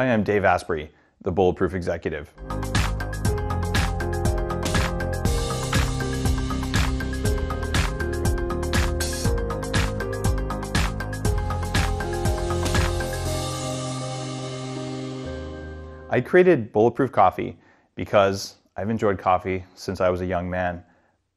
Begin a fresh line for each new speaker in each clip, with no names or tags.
Hi, I'm Dave Asprey, the Bulletproof Executive. I created Bulletproof Coffee because I've enjoyed coffee since I was a young man,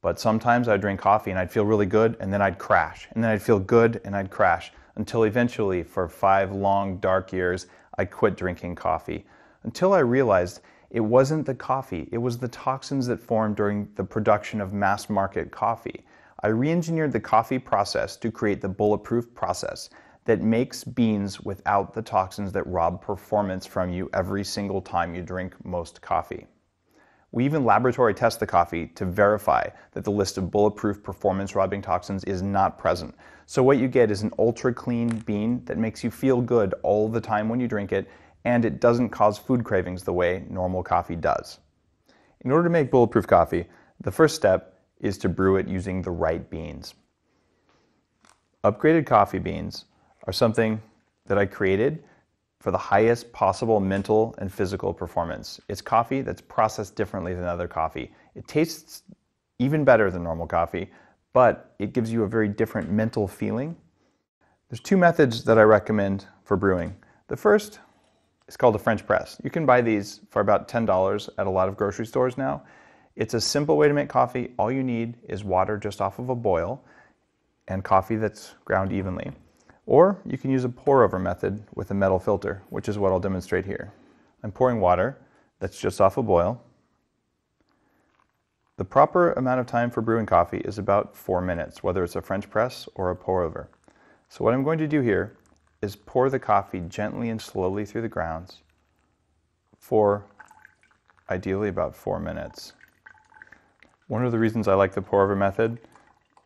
but sometimes I'd drink coffee and I'd feel really good and then I'd crash, and then I'd feel good and I'd crash, until eventually, for 5 long, dark years, I quit drinking coffee. Until I realized it wasn't the coffee, it was the toxins that formed during the production of mass market coffee. I re-engineered the coffee process to create the Bulletproof process that makes beans without the toxins that rob performance from you every single time you drink most coffee. We even laboratory test the coffee to verify that the list of bulletproof performance-robbing toxins is not present. So what you get is an ultra-clean bean that makes you feel good all the time when you drink it, and it doesn't cause food cravings the way normal coffee does. In order to make bulletproof coffee, the first step is to brew it using the right beans. Upgraded coffee beans are something that I created for the highest possible mental and physical performance. It's coffee that's processed differently than other coffee. It tastes even better than normal coffee, but it gives you a very different mental feeling. There's 2 methods that I recommend for brewing. The first is called a French press. You can buy these for about $10 at a lot of grocery stores now. It's a simple way to make coffee. All you need is water just off of a boil and coffee that's ground evenly. Or you can use a pour-over method with a metal filter, which is what I'll demonstrate here. I'm pouring water that's just off a boil. The proper amount of time for brewing coffee is about 4 minutes, whether it's a French press or a pour-over. So what I'm going to do here is pour the coffee gently and slowly through the grounds for ideally about 4 minutes. One of the reasons I like the pour-over method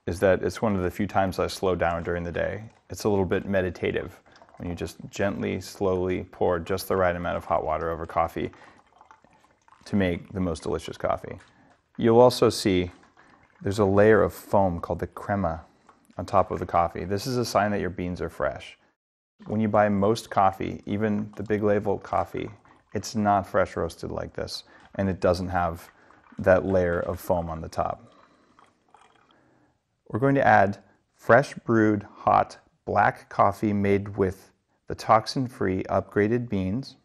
is that it's one of the few times I slow down during the day. It's a little bit meditative when you just gently, slowly pour just the right amount of hot water over coffee to make the most delicious coffee. You'll also see there's a layer of foam called the crema on top of the coffee. This is a sign that your beans are fresh. When you buy most coffee, even the big label coffee, it's not fresh roasted like this, and it doesn't have that layer of foam on the top. We're going to add fresh brewed hot black coffee made with the toxin-free upgraded beans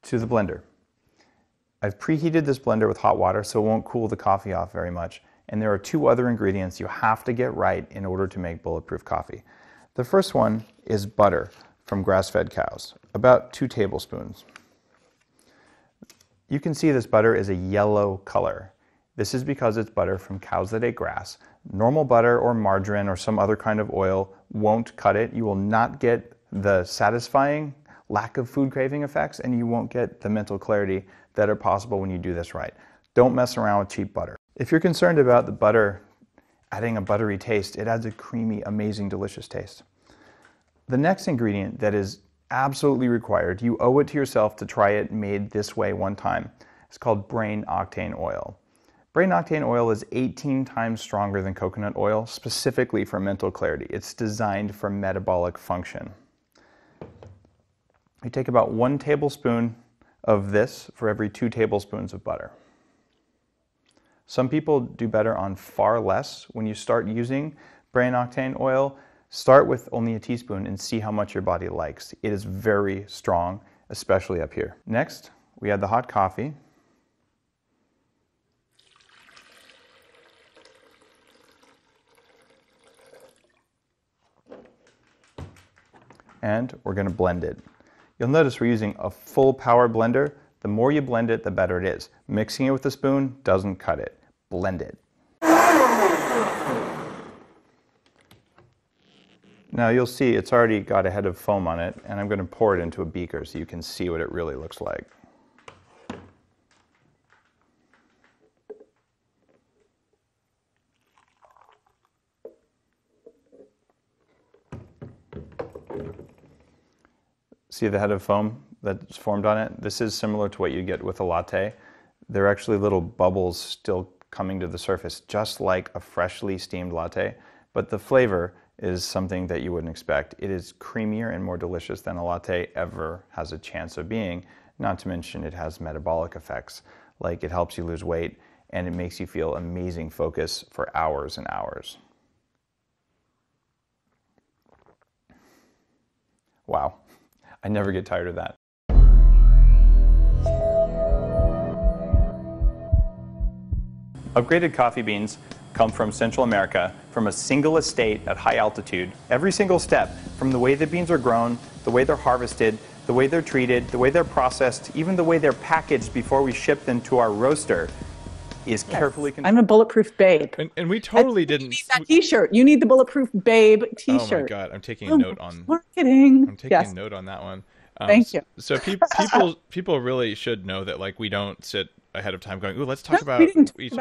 to the blender. I've preheated this blender with hot water so it won't cool the coffee off very much, and there are 2 other ingredients you have to get right in order to make bulletproof coffee. The first one is butter from grass-fed cows, about 2 tablespoons. You can see this butter is a yellow color. This is because it's butter from cows that ate grass. Normal butter or margarine or some other kind of oil won't cut it. You will not get the satisfying lack of food craving effects, and you won't get the mental clarity that are possible when you do this right. Don't mess around with cheap butter. If you're concerned about the butter adding a buttery taste, it adds a creamy, amazing, delicious taste. The next ingredient that is absolutely required, you owe it to yourself to try it made this way one time. It's called Brain Octane oil. Brain Octane oil is 18 times stronger than coconut oil, specifically for mental clarity. It's designed for metabolic function. You take about 1 tablespoon of this for every 2 tablespoons of butter. Some people do better on far less. When you start using Brain Octane oil, start with only a teaspoon and see how much your body likes. It is very strong, especially up here. Next, we add the hot coffee. And we're going to blend it. You'll notice we're using a full power blender. The more you blend it, the better it is. Mixing it with a spoon doesn't cut it. Blend it. Now you'll see it's already got a head of foam on it, and I'm going to pour it into a beaker so you can see what it really looks like. See the head of foam that's formed on it? This is similar to what you get with a latte. There are actually little bubbles still coming to the surface, just like a freshly steamed latte, but the flavor is something that you wouldn't expect. It is creamier and more delicious than a latte ever has a chance of being. Not to mention it has metabolic effects, like it helps you lose weight and it makes you feel amazing focus for hours and hours. Wow, I never get tired of that. Upgraded coffee beans come from Central America, from a single estate at high altitude. Every single step, from the way the beans are grown, the way they're harvested, the way they're treated, the way they're processed, even the way they're packaged before we ship them to our roaster, is carefully controlled.
I'm a Bulletproof babe.
And we totally didn't.
You need that T-shirt. You need the Bulletproof babe T-shirt.
Oh my God, I'm taking a note on
marketing.
I'm taking a note on that one.
Thank you.
So people really should know that, like, we don't sit ahead of time going, "Ooh, let's talk about each."